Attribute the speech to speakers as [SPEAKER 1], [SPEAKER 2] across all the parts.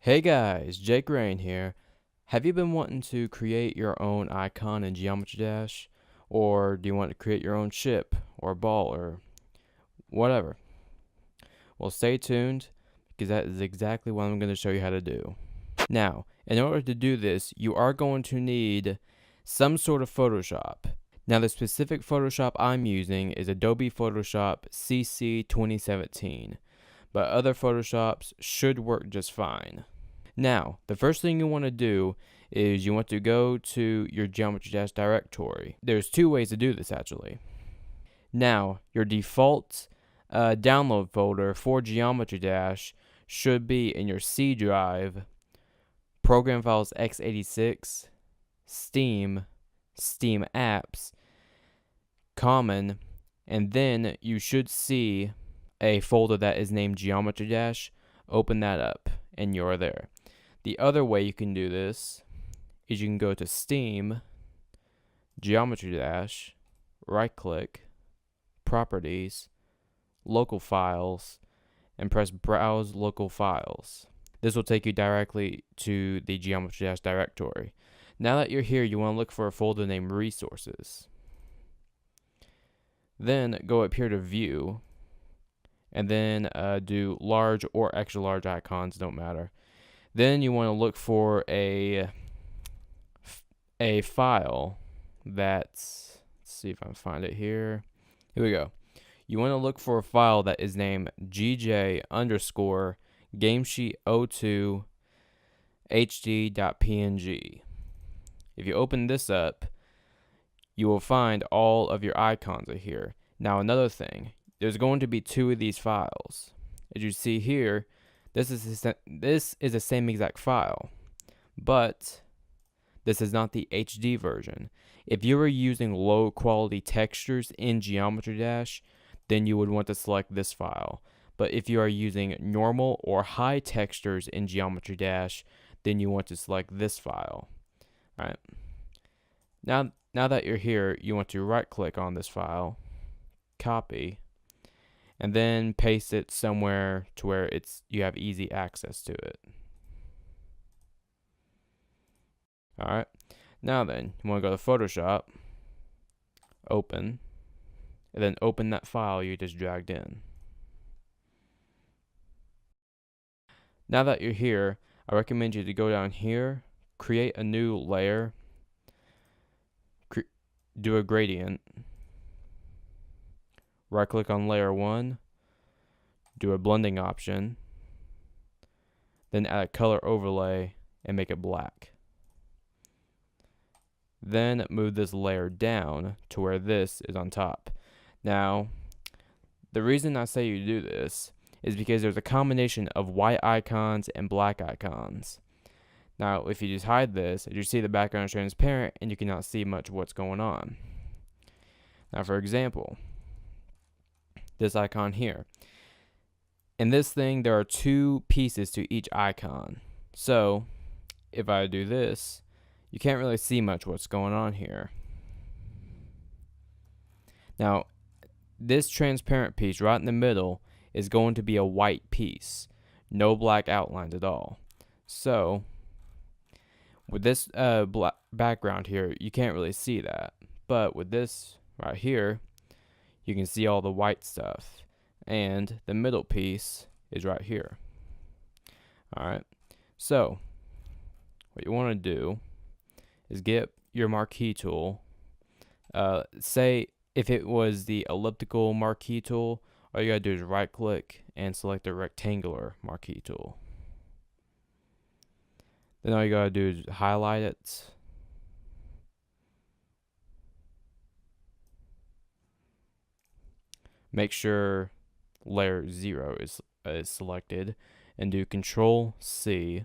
[SPEAKER 1] Hey guys, JakexRain here. Have you been wanting to create your own icon in Geometry Dash? Or do you want to create your own ship or ball or whatever? Well, stay tuned because that is exactly what I'm going to show you how to do. Now, in order to do this, you are going to need some sort of Photoshop. Now, the specific Photoshop I'm using is Adobe Photoshop CC 2017, but other Photoshops should work just fine. Now, the first thing you want to do is you want to go to your Geometry Dash directory. There's two ways to do this actually. Now, your default download folder for Geometry Dash should be in your C drive, Program Files x86, Steam, Steam Apps, Common, and then you should see a folder that is named Geometry Dash. Open that up and you're there. The other way you can do this is you can go to Steam, Geometry Dash, right click, Properties, Local Files, and press Browse Local Files. This will take you directly to the Geometry Dash directory. Now that you're here, you want to look for a folder named Resources. Then go up here to View, and then do large or extra large icons, don't matter. Then you want to look for a file that's, let's see if I can find it here. Here we go. You want to look for a file that is named gj_gamesheet02 hd.png. If you open this up, you will find all of your icons are here. Now another thing, there's going to be two of these files. As you see here, this is the same exact file, but this is not the HD version. If you were using low quality textures in Geometry Dash, then you would want to select this file. But if you are using normal or high textures in Geometry Dash, then you want to select this file. All right. Now that you're here, you want to right click on this file, copy, and then paste it somewhere to where you have easy access to it. Alright, now then, you want to go to Photoshop, open, and then open that file you just dragged in. Now that you're here, I recommend you to go down here, create a new layer, do a gradient, right click on layer 1, do a blending option, then add a color overlay and make it black. Then move this layer down to where this is on top. Now, the reason I say you do this is because there's a combination of white icons and black icons. Now, if you just hide this, you see the background is transparent and you cannot see much of what's going on. Now, for example, this icon here. In this thing, there are two pieces to each icon. So, if I do this, you can't really see much what's going on here. Now, this transparent piece right in the middle is going to be a white piece. No black outlines at all. So, with this black background here, you can't really see that. But with this right here, you can see all the white stuff. And the middle piece is right here. Alright, so what you want to do is get your Marquee Tool. Say if it was the elliptical Marquee Tool, all you gotta do is right click and select the rectangular Marquee Tool. Then all you gotta do is highlight it. Make sure layer 0 is selected and do Control C.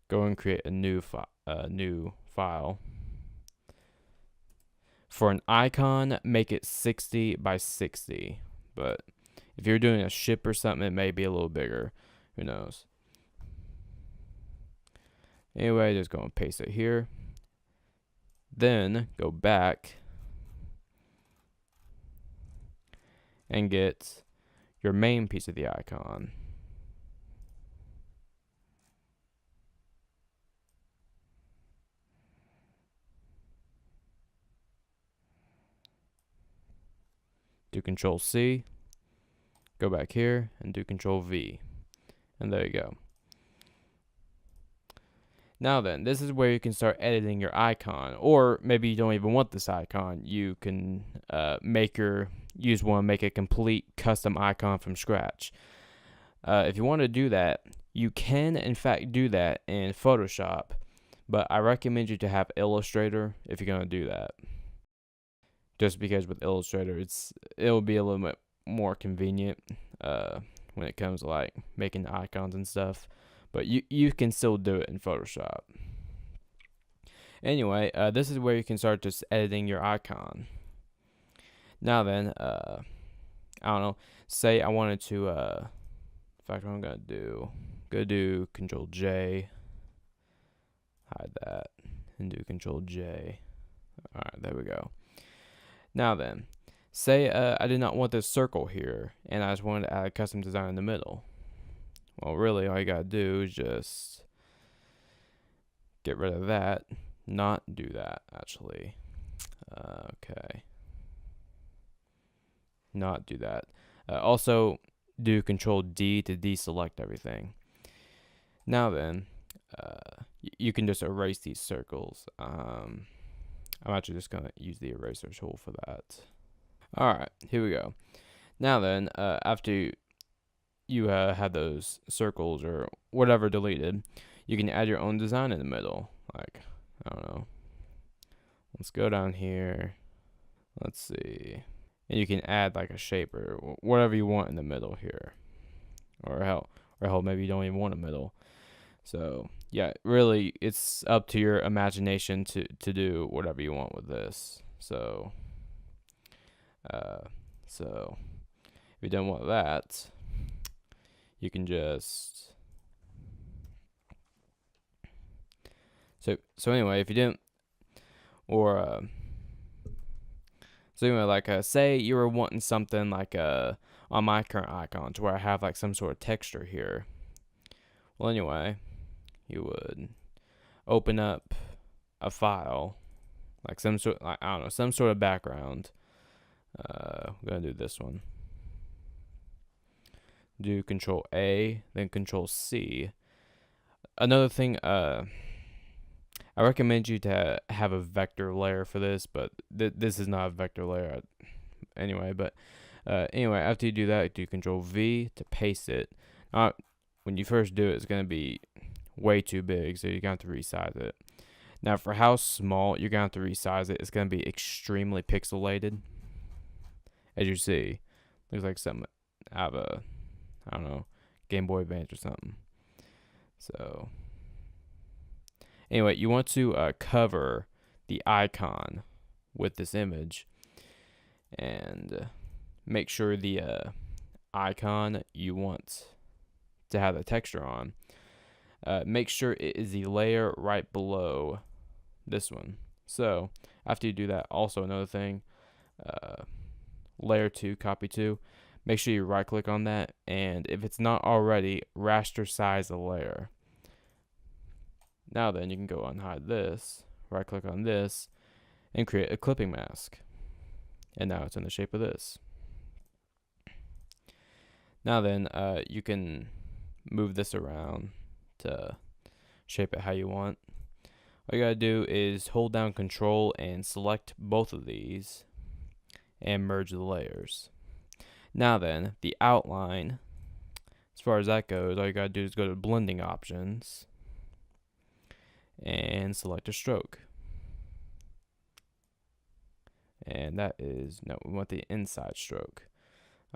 [SPEAKER 1] Go and create a new file. For an icon, make it 60 by 60. But if you're doing a ship or something, it may be a little bigger. Who knows? Anyway, just go and paste it here. Then go back and get your main piece of the icon. do Control C, go back here and do Control V, and there you go. Now then, this is where you can start editing your icon, or maybe you don't even want this icon. You can use one, make a complete custom icon from scratch. If you want to do that, you can in fact do that in Photoshop, but I recommend you to have Illustrator if you're going to do that. Just because with Illustrator, it'll be a little bit more convenient when it comes to like making icons and stuff. But you can still do it in Photoshop. Anyway, this is where you can start just editing your icon. Now then, I don't know. Say I wanted to, in fact, what I'm gonna do Control J, hide that, and do Control J. All right, there we go. Now then, say I did not want this circle here, and I just wanted to add a custom design in the middle. Well, really, all you gotta do is just get rid of that. Not do that, actually. Okay. Not do that. Also, do Control D to deselect everything. Now then, you can just erase these circles. I'm actually just gonna use the eraser tool for that. Alright, here we go. Now then, after you have those circles or whatever deleted, you can add your own design in the middle. Like, I don't know. Let's go down here. Let's see. And you can add like a shape or whatever you want in the middle here. Or hell, maybe you don't even want a middle. So yeah, really, it's up to your imagination to do whatever you want with this. So if you don't want that, you can just so anyway, if you didn't, or so anyway, like say you were wanting something like on my current icon to where I have like some sort of texture here. Well, anyway, you would open up a file, like some sort, like, I don't know, some sort of background. I'm gonna do this one. Do Control A, then Control C. Another thing, I recommend you to have a vector layer for this, but this is not a vector layer anyway. But anyway, after you do that, do Control V to paste it. When you first do it, it's gonna be way too big, so you're gonna have to resize it. Now, for how small you're gonna have to resize it, it's gonna be extremely pixelated. As you see, looks like something out of a, I don't know, Game Boy Advance or something. So anyway, you want to cover the icon with this image, and make sure the icon you want to have the texture on, make sure it is the layer right below this one. So after you do that, also another thing, layer 2, copy 2, make sure you right click on that, and if it's not already, raster size the layer. Now then, you can go unhide this, right click on this, and create a clipping mask. And now it's in the shape of this. Now then, you can move this around to shape it how you want. All you gotta do is hold down Control and select both of these and merge the layers. Now then, the outline, as far as that goes, all you gotta do is go to blending options and select a stroke. And that is, no, we want the inside stroke.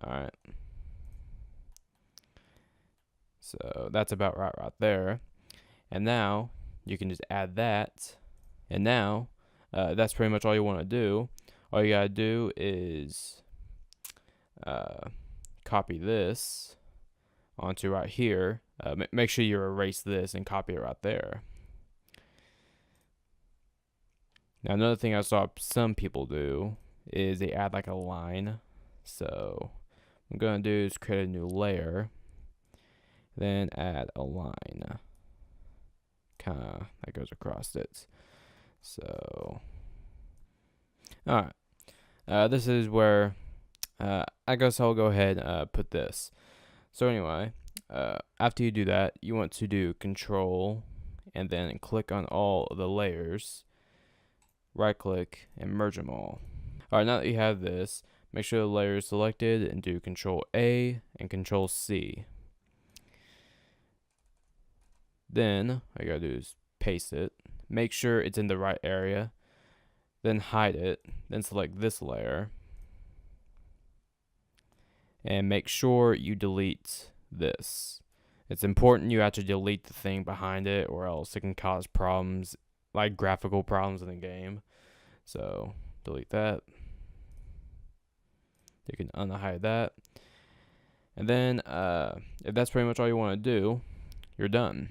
[SPEAKER 1] Alright. So that's about right there. And now you can just add that. And now that's pretty much all you want to do. All you gotta do is copy this onto right here. Make sure you erase this and copy it right there. Now another thing I saw some people do is they add like a line. So what I'm gonna do is create a new layer, then add a line kinda that goes across it. So alright, this is where I guess I'll go ahead and put this. So anyway, after you do that, you want to do Control and then click on all of the layers, right click and merge them all. Alright, now that you have this, make sure the layer is selected and do Control A and Control C. Then all you gotta do is paste it, make sure it's in the right area, then hide it, then select this layer, and make sure you delete this. It's important you actually delete the thing behind it, or else it can cause problems, like graphical problems in the game. So delete that. You can unhide that. And then if that's pretty much all you want to do, you're done.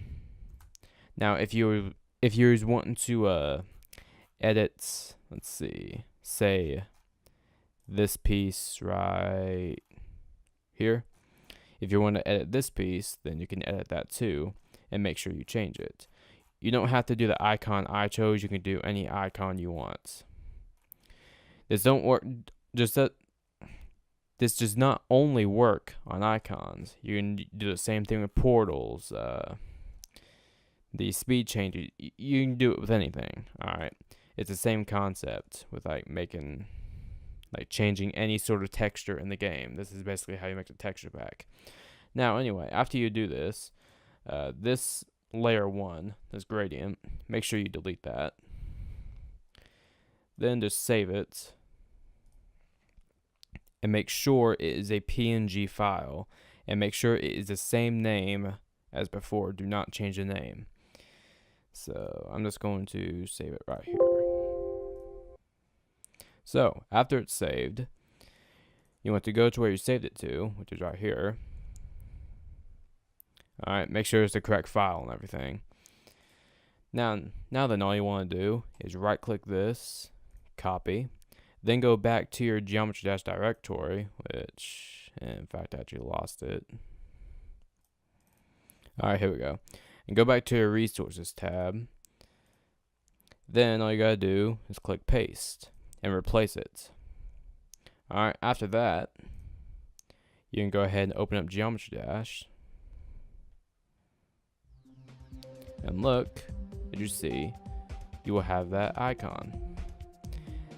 [SPEAKER 1] Now if you're wanting to edit, let's see, say this piece right here. If you want to edit this piece, then you can edit that too and make sure you change it. You don't have to do the icon I chose, you can do any icon you want. This don't work this does not only work on icons. You can do the same thing with portals, the speed changes. You can do it with anything. Alright. It's the same concept with changing any sort of texture in the game. This is basically how you make the texture pack. Now anyway, after you do this, this layer 1, this gradient, make sure you delete that. Then just save it. And make sure it is a PNG file. And make sure it is the same name as before. Do not change the name. So I'm just going to save it right here. So after it's saved, you want to go to where you saved it to, which is right here. Alright, make sure it's the correct file and everything. Now then all you want to do is right click this, copy, then go back to your Geometry Dash directory, which in fact I actually lost it. Alright, here we go. And go back to your Resources tab. Then all you gotta do is click Paste and replace it. Alright, after that, you can go ahead and open up Geometry Dash. And look, as you see, you will have that icon.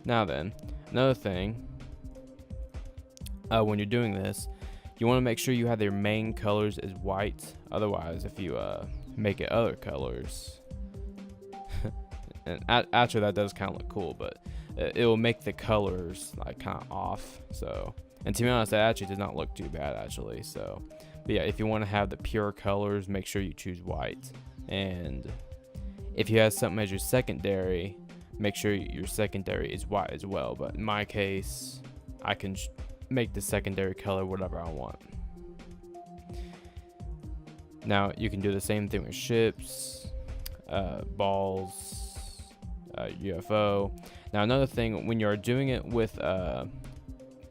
[SPEAKER 1] Now then, another thing, when you're doing this, you want to make sure you have your main colors as white. Otherwise, if you make it other colors, and actually that does kind of look cool, but it will make the colors like kind of off. So, and to be honest, that actually does not look too bad actually. So, but yeah, if you want to have the pure colors, make sure you choose white. And if you have something as your secondary, make sure your secondary is white as well. But in my case, I can make the secondary color whatever I want. Now you can do the same thing with ships, balls, UFO. Now another thing, when you're doing it with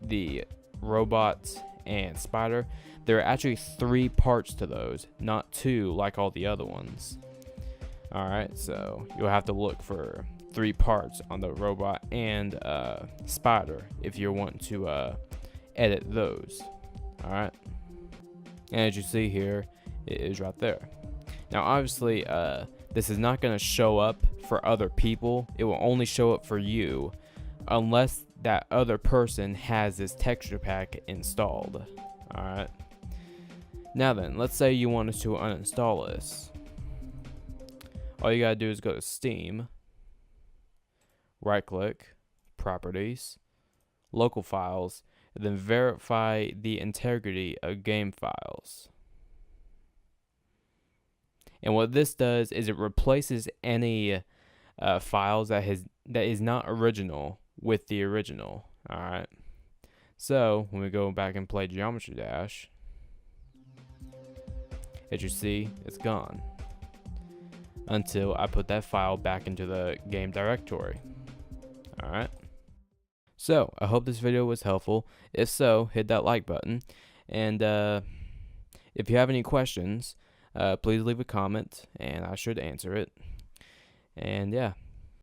[SPEAKER 1] the robot and spider, there are actually 3 parts to those, not 2 like all the other ones. Alright, so you'll have to look for 3 parts on the robot and spider if you're wanting to edit those. Alright, and as you see here, it is right there. Now obviously this is not going to show up for other people. It will only show up for you unless that other person has this texture pack installed. Alright, now then, let's say you wanted to uninstall this. All you gotta do is go to Steam, right click, Properties, Local Files, and then verify the integrity of game files. And what this does is it replaces any files that is not original with the original. Alright, so when we go back and play Geometry Dash, as you see, it's gone until I put that file back into the game directory. Alright, so I hope this video was helpful. If so, hit that like button, and if you have any questions, please leave a comment and I should answer it. And yeah.